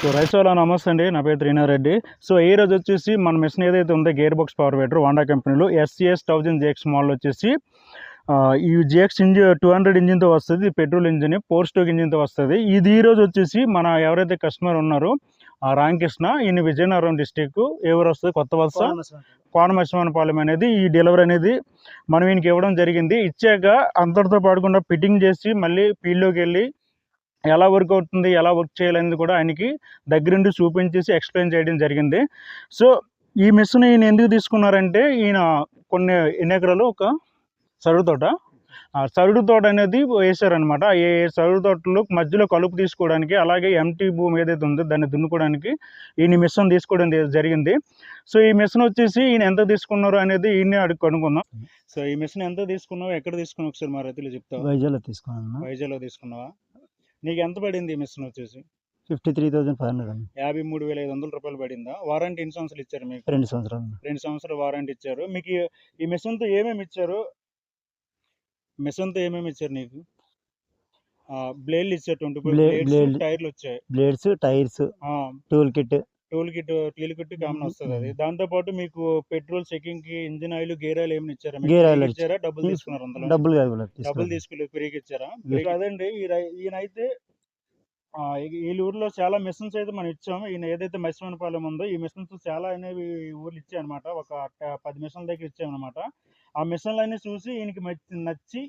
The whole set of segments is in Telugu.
సో రైస్ వాళ్ళ నమస్తే అండి, నా పేరు త్రీనారెడ్డి. సో ఈ రోజు వచ్చేసి మన మిషన్ ఏదైతే ఉందో gear box power waiter Wanda కంపెనీలో SCS 1000 GX మోడల్ వచ్చేసి ఈ GX ఇంజిన్ 200 ఇంజిన్తో వస్తుంది. పెట్రోల్ ఇంజిన్ 4 స్ట్రోక్ ఇంజిన్తో వస్తుంది. ఇది ఈరోజు వచ్చేసి మన ఎవరైతే కస్టమర్ ఉన్నారో రామకృష్ణ, ఈయన విజయనగరం డిస్టిక్ ఎవరు వస్తుంది కొత్త వలస కోనమశ్వనపాలెం అనేది ఈ డెలివరీ అనేది మనం ఈయనకి ఇవ్వడం జరిగింది. ఇచ్చాక అంతటితో పాడకుండా ఫిట్టింగ్ చేసి మళ్ళీ ఫీల్డ్లోకి వెళ్ళి ఎలా వర్క్ అవుతుంది, ఎలా వర్క్ చేయాలనేది కూడా ఆయనకి దగ్గరుండి చూపించేసి ఎక్స్ప్లెయిన్ చేయడం జరిగింది. సో ఈ మిషన్ ఈయన ఎందుకు తీసుకున్నారంటే, ఈయన కొన్ని ఎన్ని ఒక సరుడు తోట అనేది వేశారనమాట. ఈ సరుడు తోటలో మధ్యలో కలుపు తీసుకోవడానికి, అలాగే ఎంటీ భూమి ఏదైతే ఉందో దాన్ని దున్నుకోవడానికి ఈయన మిషన్ తీసుకోవడం జరిగింది. సో ఈ మిషన్ వచ్చేసి ఈయన ఎంత తీసుకున్నారు అనేది ఈయన్ని అడిగి కనుక్కుందాం. సో ఈ మిషన్ ఎంత తీసుకున్నావు, ఎక్కడ తీసుకున్నావు ఒకసారి మా రైతులు చెప్తావు? వైజాగ్లో తీసుకున్నావా? నీకు ఎంత పడింది ఈ మిషన్ వచ్చేసి? 53,500 53,500 రూపాయలు పడిందా? వారంటీ ఎన్ని సంవత్సరాలు ఇచ్చారు మీకు? 2 సంవత్సరాలు. 2 సంవత్సరాలు వారంటీ ఇచ్చారు. మీకు ఈ మిషన్తో ఏమేమి ఇచ్చారు? నీకు బ్లేడ్లు ఇచ్చారు, 25 బ్లేడ్స్, టైర్లు వచ్చాయి, blades, tyres, tool kit common వస్తుంది. అది దాంతో పాటు మీకు పెట్రోల్ చెకింగ్ కి, ఇంజిన్ ఆయిల్, గేర్ ఆయిల్ ఏమైనా ఇచ్చారా? ఇచ్చారా? డబ్బులు తీసుకున్నారు? అందులో డబ్బులు తీసుకుని ఫ్రీగా ఇచ్చారా? అదండి. ఈయనైతే ఈ ఊర్లో చాలా మిషన్స్ అయితే మనం ఇచ్చాము. ఈయన ఏదైతే మత్స్యవనపాలెం ఉందో ఈ మిషన్స్ చాలా అనేవి ఊర్లు ఇచ్చాయన్నమాట. ఒక 10 మిషన్ల దగ్గర ఇచ్చామన్నమాట. ఆ మిషన్లు అన్నీ చూసి ఈయనకి నచ్చి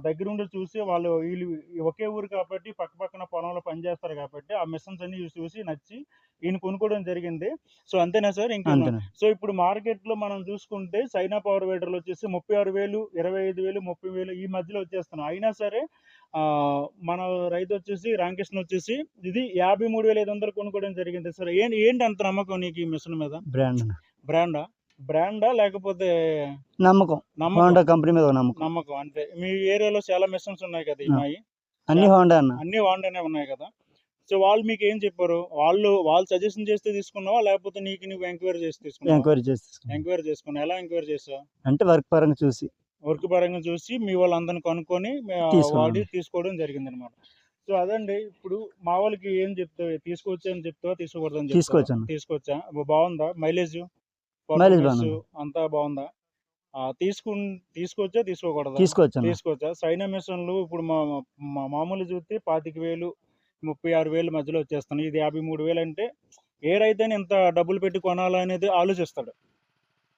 దగ్గరుండి చూసి వీళ్ళు ఒకే ఊరు కాబట్టి పక్కన పొలంలో పనిచేస్తారు కాబట్టి ఆ మిషన్స్ అన్ని చూసి నచ్చి ఈయన కొనుక్కోవడం జరిగింది. సో అంతేనా సార్? ఇంకా సో ఇప్పుడు మార్కెట్లో మనం చూసుకుంటే చైనా పవర్ వేటర్లు వచ్చేసి 36,000, 25,000, 30,000 ఈ మధ్యలో వచ్చేస్తున్నాం. అయినా సరే మన రైతు వచ్చేసి రామకృష్ణ వచ్చేసి ఇది 53,500 కొనుక్కోవడం జరిగింది. సార్ ఏంటి అంత నమ్మకం నీకు ఈ మిషన్ మీద? బ్రాండా లేకపోతే నమ్మకం? కంపెనీ మీద నమ్మకం అంతే. మీ ఏరియాలో చాలా మిషన్స్ ఉన్నాయి కదా, అన్ని హోండానే ఉన్నాయి కదా. సో వాళ్ళు మీకు ఏం చెప్పారు? వాళ్ళు సజెషన్ చేస్తే తీసుకున్నావా, లేకపోతే నువ్వు ఎంక్వైరీ చేసి తీసుకున్నావా? ఎంక్వైరీ చేసుకున్నా. ఎలా ఎంక్వైరీ చేసావు? అంటే వర్క్ పరంగా చూసి మీ వాళ్ళందరిని కనుక్కొని వాడి తీసుకోవడం జరిగింది అనమాట. సో అదండి. ఇప్పుడు మా వాళ్ళకి ఏం చెప్తావు? తీసుకోవచ్చా అని చెప్తావా, తీసుకోకూడదని? తీసుకోవచ్చా? బాగుందా మైలేజ్ అంతా బాగుందా? తీసుకోవచ్చా, తీసుకోవచ్చా? చైనా మిషన్లు ఇప్పుడు మామూలు చూస్తే 25,000, 36,000 మధ్యలో వచ్చేస్తున్నాయి. ఇది 53,000 అంటే ఏ రైతైనా ఇంత డబ్బులు పెట్టి కొనాలనేది ఆలోచిస్తాడు,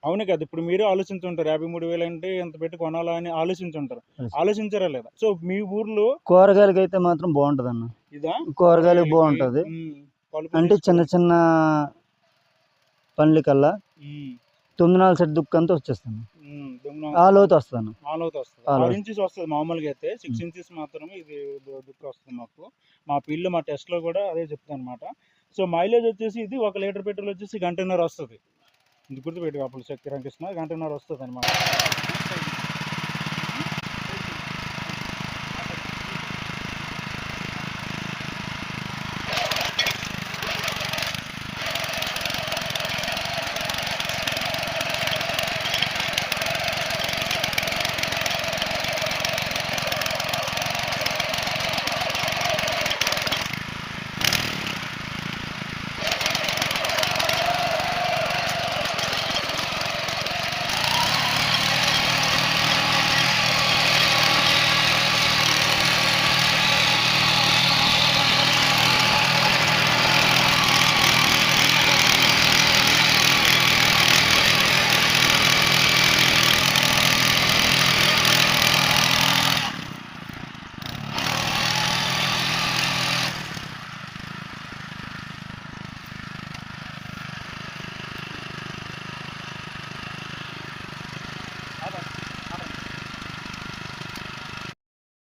అవును కదా? ఇప్పుడు మీరు ఆలోచించుంటారు, 53,000 అంటే ఎంత పెట్టి కొనాలా అని ఆలోచించారా లేదా? సో మీ ఊర్లో కూరగాయలకి అయితే మాత్రం బాగుంటది అన్న. ఇదా కూరగాయలు బాగుంటది అంటే చిన్న పనుల కల్లా 9 సెట్ దుక్కు అంతా వచ్చేస్తాను. ఆల్ అవుట్ వస్తాను. 6 ఇంచెస్ వస్తుంది మామూలుగా అయితే. 6 ఇంచెస్ మాత్రమే ఇది దుక్కు వస్తుంది మాకు. మా ఫీల్డ్ మా టెస్ట్ లో కూడా అదే చెప్తాను అనమాట. సో మైలేజ్ వచ్చేసి ఇది 1 లీటర్ పెట్రోల్ వచ్చేసి 1.5 గంటన్నర వస్తుంది. ఇది గుర్తుపెట్టుకో, అప్పుడు రామకృష్ణ 1.5 గంటన్నర వస్తుంది అనమాట.